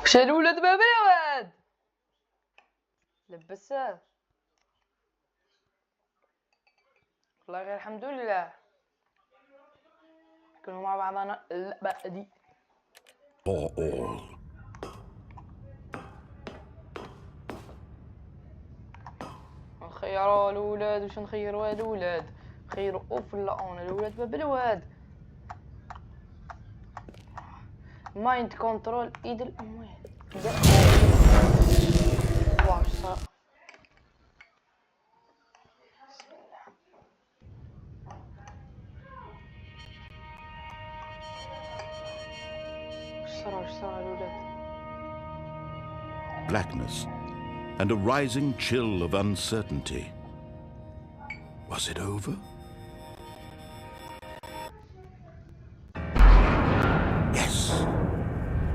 وش الولد بابا يا واد لبسه والله غير الحمد لله كانوا مع بعضنا اللعبة دي. For all. نخيروا الولاد وش نخيروا الولاد نخيروا اوف ولا اون الولاد باب الواد مايند كنترول ايد الاموال واش صار بسم الله وش صار الولاد. Blackness and a rising chill of uncertainty. Was it over? Yes!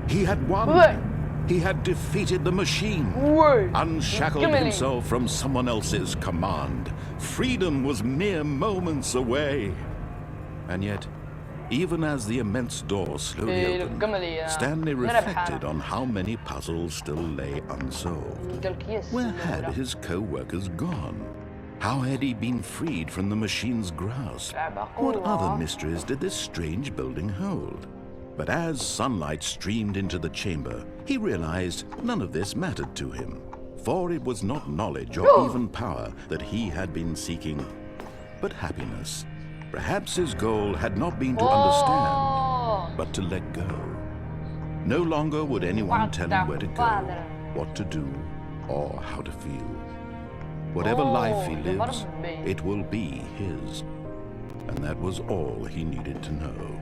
He had won! He had defeated the machine, unshackled himself from someone else's command. Freedom was mere moments away. And yet, even as the immense door slowly opened, Stanley reflected on how many puzzles still lay unsolved. Where had his co-workers gone? How had he been freed from the machine's grasp? What other mysteries did this strange building hold? But as sunlight streamed into the chamber, he realized none of this mattered to him, for it was not knowledge or even power that he had been seeking, but happiness. Perhaps his goal had not been to understand, but to let go. No longer would anyone tell him where to go, what to do, or how to feel. Whatever life he lives, it will be his. And that was all he needed to know.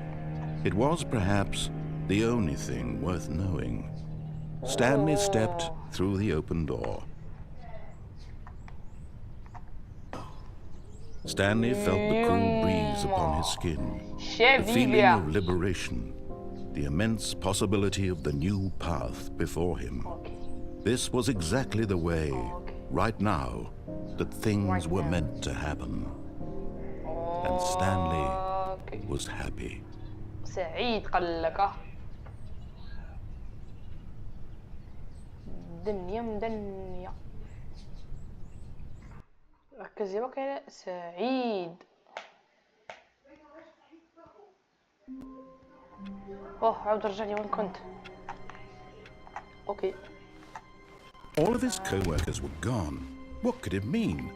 It was perhaps the only thing worth knowing. Stanley stepped through the open door. Stanley felt the cool breeze upon his skin, the feeling of liberation, the immense possibility of the new path before him. This was exactly the way, right now, that things were meant to happen. And Stanley was happy. سعيد قال لك دنيا مدنيا ركز يا بكرة سعيد. عاود رجعني وين كنت. اوكي. All of his co-workers were gone. What could it mean?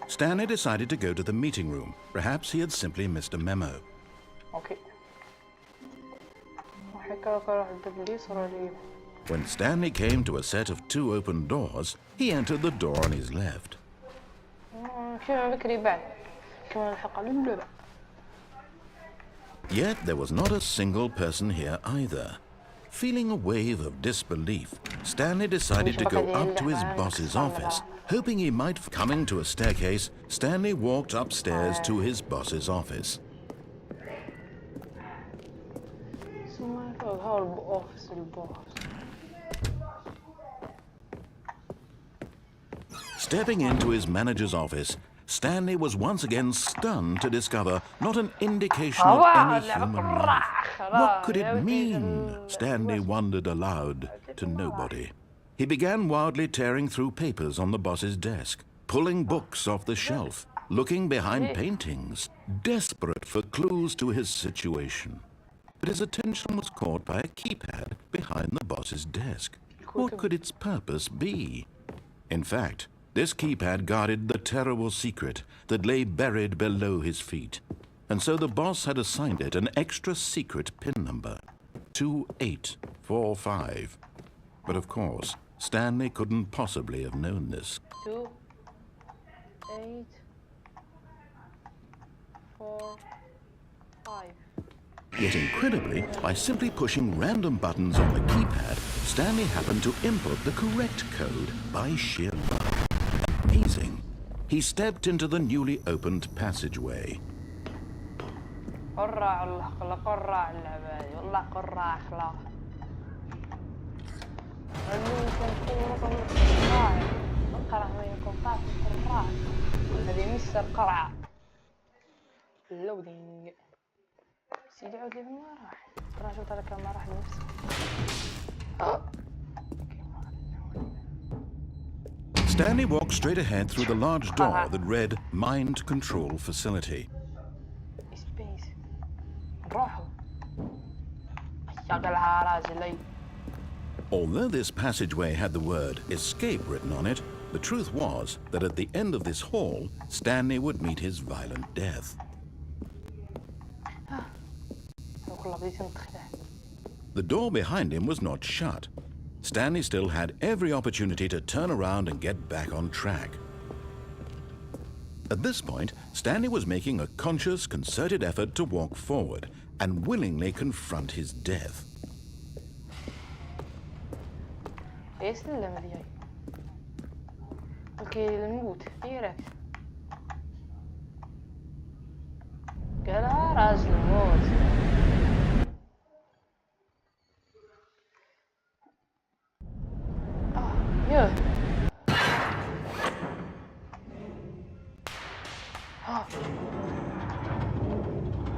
Stanley decided to go to the meeting room. Perhaps he had simply missed a memo. اوكي. When Stanley came to a set of two open doors, he entered the door on his left. Yet there was not a single person here either. Feeling a wave of disbelief, Stanley decided to go up to his boss's office, hoping he might. Coming to a staircase, Stanley walked upstairs to his boss's office. Stepping into his manager's office, Stanley was once again stunned to discover not an indication of any human life. What could it mean? Stanley wondered aloud to nobody. He began wildly tearing through papers on the boss's desk, pulling books off the shelf, looking behind paintings, desperate for clues to his situation. But his attention was caught by a keypad behind the boss's desk. What could its purpose be? In fact, this keypad guarded the terrible secret that lay buried below his feet. And so the boss had assigned it an extra secret PIN number, 2845. But of course, Stanley couldn't possibly have known this. 2845. Yet incredibly, by simply pushing random buttons on the keypad, Stanley happened to input the correct code by sheer luck. Amazing. He stepped into the newly opened passageway. هذه مستر قرعة اللودينج سيدي عود لي من وين راح؟ ترى شفت هذا كان ما راح لنفسي Stanley walked straight ahead through the large door that read Mind Control Facility. Although this passageway had the word escape written on it, the truth was that at the end of this hall, Stanley would meet his violent death. The door behind him was not shut. Stanley still had every opportunity to turn around and get back on track. At this point, Stanley was making a conscious, concerted effort to walk forward and willingly confront his death.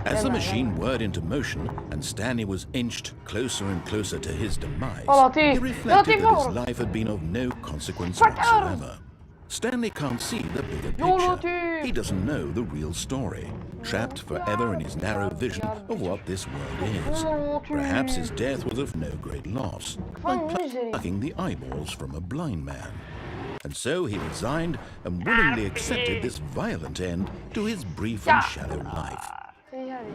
As the machine whirred into motion and Stanley was inched closer and closer to his demise, he reflected that his life had been of no consequence whatsoever. Stanley can't see the bigger picture. He doesn't know the real story, trapped forever in his narrow vision of what this world is. Perhaps his death was of no great loss, like plucking the eyeballs from a blind man. And so he resigned and willingly accepted this violent end to his brief and shallow life.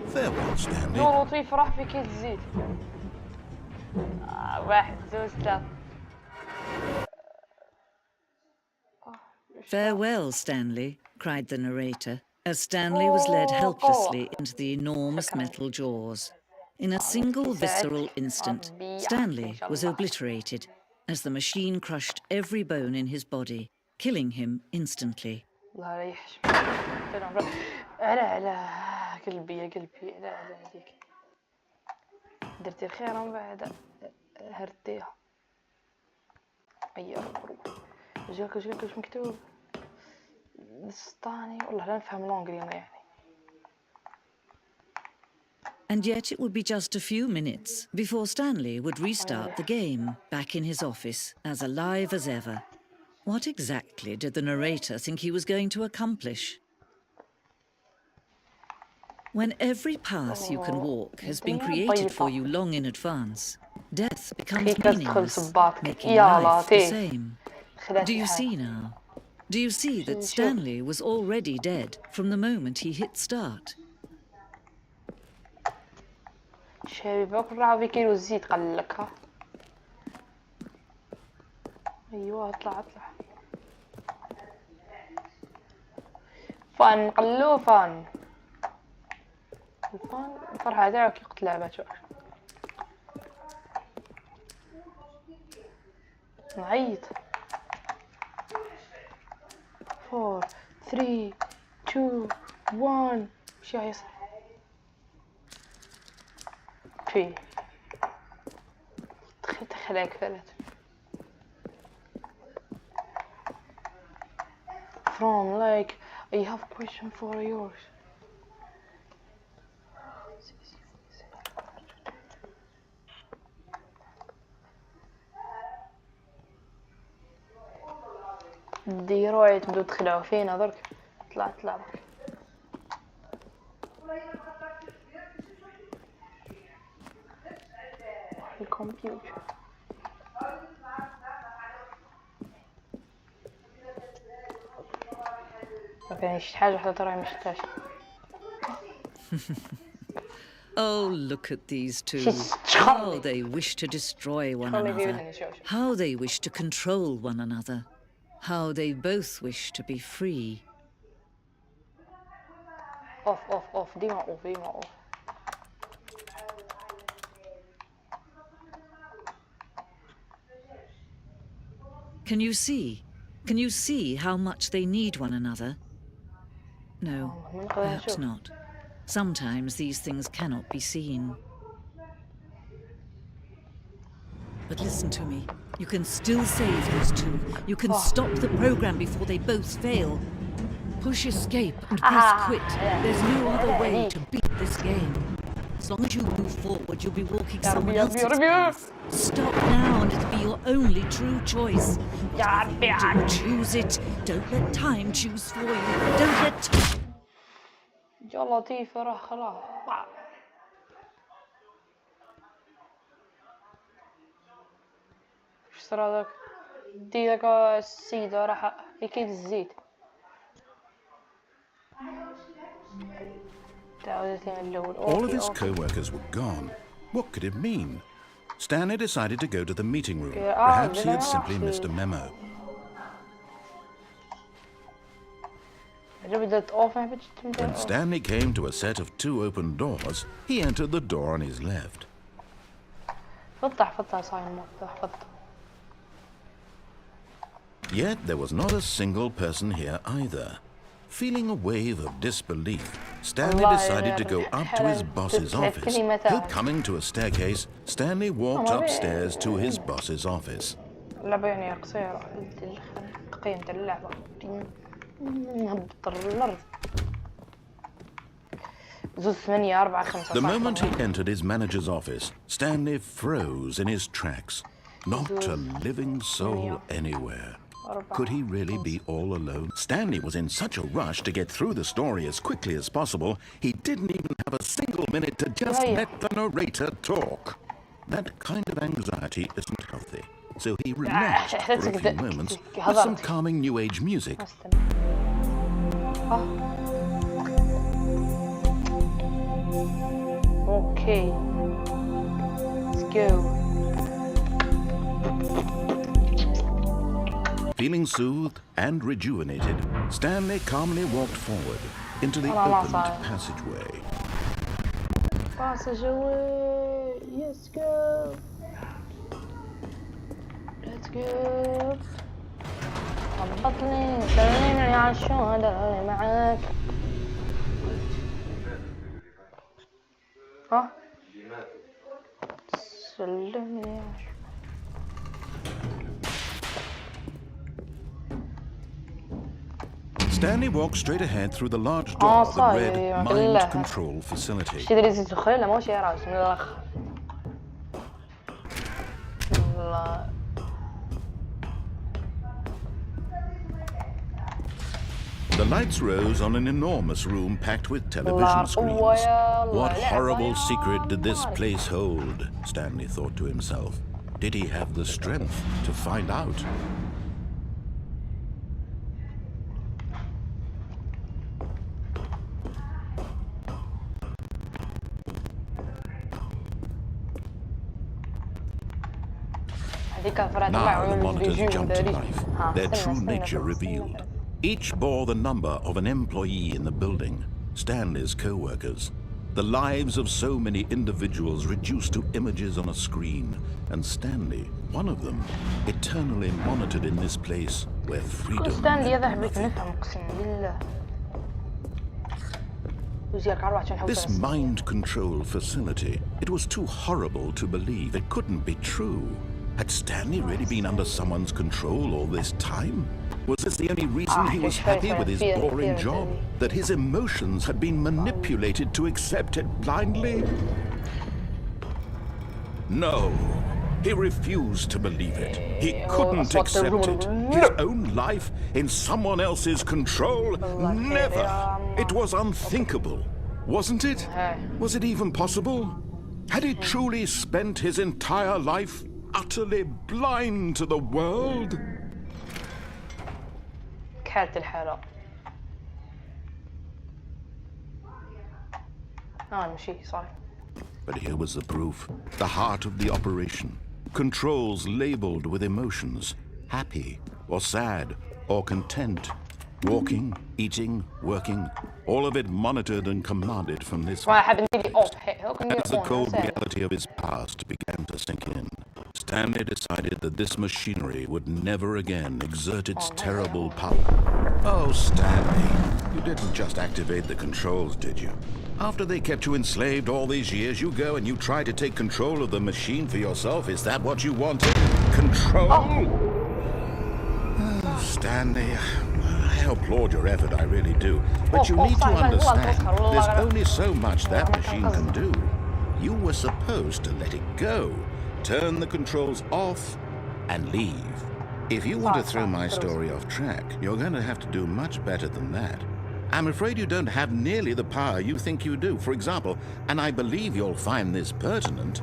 Farewell, Stanley. Farewell, Stanley, cried the narrator, as Stanley was led helplessly into the enormous metal jaws. In a single visceral instant, Stanley was obliterated as the machine crushed every bone in his body, killing him instantly. قلبي يا قلبي لا هذيك درتي الخير ومن بعد هرديها اي روح جاك واش مكتوب السطاني والله لا نفهم لونجلي انا يعني. And yet it would be just a few minutes before Stanley would restart the game, back in his office, as alive as ever. What exactly did the narrator think he was going to accomplish? When every path you can walk has been created for you long in advance, death becomes meaningless, making life the same. Do you see now? Do you see that Stanley was already dead from the moment he hit start? شباب راهو كيلو الزيت قلك ها. ايوا اطلع فان قلو فان الفرحة تاعك يقتل لعبات نعيط 4 3 2 1 شي يصير في دخلك ثلاث from like I have a question for yours. ديروي تبدو تخلعوا فينا درك طلع برك الكمبيوتر ما كاينش حاجه حتى تراي ما شفتهاش. Oh, look at these two. How they wish to destroy one another. How they wish to control one another. How they both wish to be free. Off. ديما off. Can you see? Can you see how much they need one another? No, perhaps not. Sometimes these things cannot be seen. But listen to me. You can still save these two. You can stop the program before they both fail. Push escape and press quit. There's no other way to beat this game. As long as you move forward, you'll be walking someone else's path. Stop now and it'll be your only true choice. يا Do choose it. Don't let time choose for you. Don't let... يا لطيف راح خلاص. ايش صار هذاك؟ دي ذاك السيد راح يكيد الزيت. All of his co-workers were gone. What could it mean? Stanley decided to go to the meeting room. Perhaps he had simply missed a memo. When Stanley came to a set of 2 open doors, he entered the door on his left. Yet there was not a single person here either. Feeling a wave of disbelief, Stanley decided to go up to his boss's office. Coming to a staircase, Stanley walked upstairs to his boss's office. The moment he entered his manager's office, Stanley froze in his tracks. Not a living soul anywhere. Could he really be all alone? Stanley was in such a rush to get through the story as quickly as possible, he didn't even have a single minute to just let the narrator talk. That kind of anxiety isn't healthy, so he relaxed for a few moments with some calming new age music. Okay, let's go. Feeling soothed and rejuvenated, Stanley calmly walked forward into the opened passageway. Passageway, let's go. Let's go. هبطلي سلمني على الشهداء معاك. ها؟ سلمني على Stanley walked straight ahead through the large door that read Mind Control Facility. The lights rose on an enormous room packed with television screens. What horrible secret did this place hold? Stanley thought to himself. Did he have the strength to find out? Now the monitors jumped to life, their true nature revealed. Each bore the number of an employee in the building, Stanley's co-workers. The lives of so many individuals reduced to images on a screen, and Stanley, one of them, eternally monitored in this place where freedom meant nothing. This mind control facility, it was too horrible to believe. It couldn't be true. Had Stanley really been under someone's control all this time? Was this the only reason he was happy with his boring job? That his emotions had been manipulated to accept it blindly? No, he refused to believe it. He couldn't accept it. His own life in someone else's control? Never. It was unthinkable, wasn't it? Was it even possible? Had he truly spent his entire life utterly blind to the world? كانت الحالة. مشي صح. But here was the proof, the heart of the operation. Controls labeled with emotions, happy or sad or content. Walking, eating, working, all of it monitored and commanded from this. As the cold reality of his past began to sink in, Stanley decided that this machinery would never again exert its terrible power. Oh, Stanley, you didn't just activate the controls, did you? After they kept you enslaved all these years, you go and you try to take control of the machine for yourself. Is that what you wanted? Control? Oh, Stanley, I applaud your effort, I really do. But you need to understand, there's only so much that machine can do. You were supposed to let it go, turn the controls off, and leave. If you want to throw my story off track, you're going to have to do much better than that. I'm afraid you don't have nearly the power you think you do. For example, and I believe you'll find this pertinent,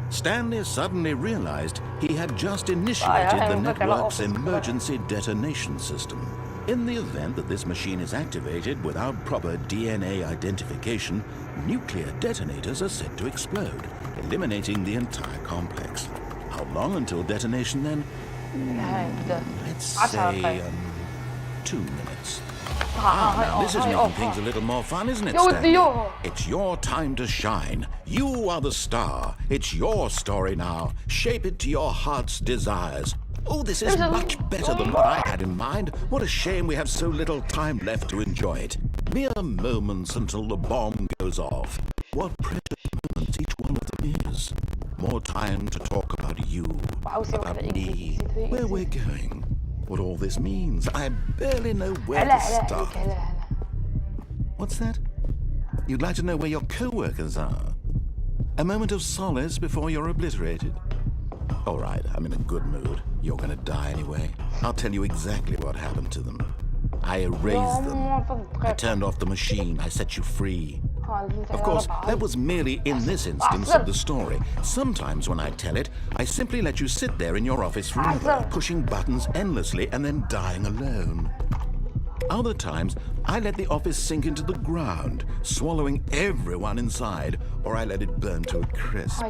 Stanley suddenly realized he had just initiated the network's emergency detonation system. In the event that this machine is activated without proper DNA identification, nuclear detonators are said to explode, eliminating the entire complex. How long until detonation then? Let's say 2 minutes. Now this is making things a little more fun, isn't it, Stanley? It's your time to shine. You are the star. It's your story now. Shape it to your heart's desires. Oh, this is much better than what I had in mind. What a shame we have so little time left to enjoy it. Mere moments until the bomb goes off. What precious moments each one of them is. More time to talk about you, about me, where we're going, what all this means. I barely know where to start. What's that? You'd like to know where your co-workers are? A moment of solace before you're obliterated? All right, I'm in a good mood. You're gonna die anyway. I'll tell you exactly what happened to them. I erased them. I turned off the machine. I set you free. Of course, that was merely in this instance of the story. Sometimes when I tell it, I simply let you sit there in your office forever, pushing buttons endlessly and then dying alone. Other times, I let the office sink into the ground, swallowing everyone inside, or I let it burn to a crisp. I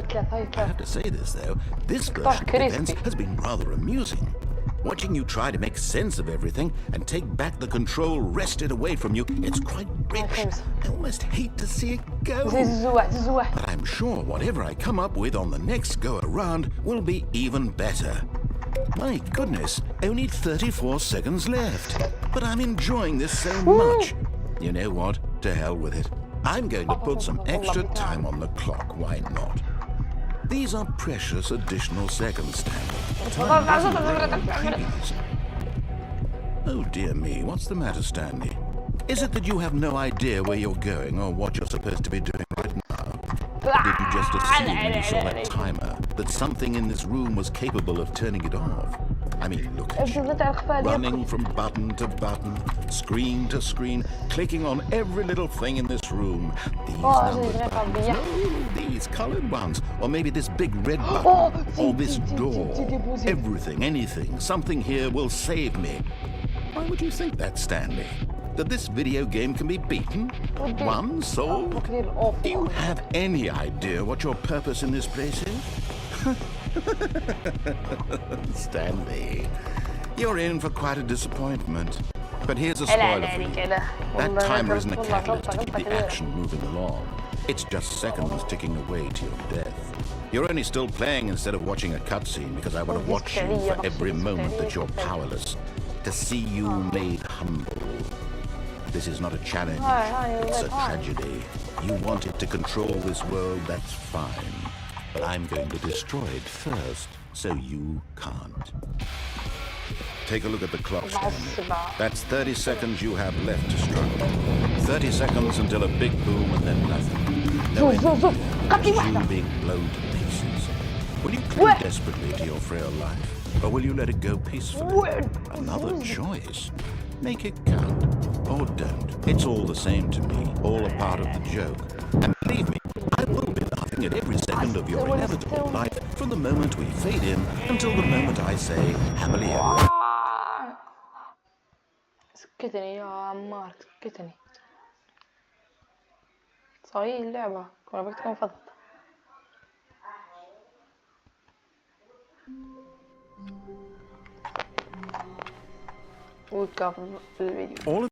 have to say this, though, this version of events has been rather amusing. Watching you try to make sense of everything and take back the control wrested away from you, it's quite rich. I almost hate to see it go. But I'm sure whatever I come up with on the next go-around will be even better. My goodness, only 34 seconds left. But I'm enjoying this so much. You know what? To hell with it. I'm going to put some extra time on the clock. Why not? These are precious additional seconds, Stanley. Time doesn't really increase. Oh dear me, what's the matter, Stanley? Is it that you have no idea where you're going or what you're supposed to be doing right now? Or did you just assume when you saw that timer that something in this room was capable of turning it off? I mean, look at you, running from button to button, screen to screen, clicking on every little thing in this room. These numbered buttons, no, these colored ones, or maybe this big red button, or this door. Everything, anything, something here will save me. Why would you think that, Stanley? That this video game can be beaten? Won? Solved? Do you have any idea what your purpose in this place is? Stanley, you're in for quite a disappointment. But here's a spoiler for you. That timer isn't a catalyst to keep the action moving along. It's just seconds ticking away to your death. You're only still playing instead of watching a cutscene because I want to watch you for every moment that you're powerless. To see you made humble. This is not a challenge, it's a tragedy. You wanted to control this world, that's fine. But I'm going to destroy it first, so you can't. Take a look at the clock, Stanley. That's 30 seconds you have left to struggle. 30 seconds until a big boom and then nothing. No end. You being blown to pieces. Will you cling desperately to your frail life, or will you let it go peacefully? Another choice. Make it count, or don't. It's all the same to me, all a part of the joke. And believe me, I will be laughing at every second of your inevitable life from the moment we fade in until the moment I say, happily ever. سكتني يا عمار سكتني. صحيح اللعبة كنا بدك تكون فضت. وكافر الفيديو.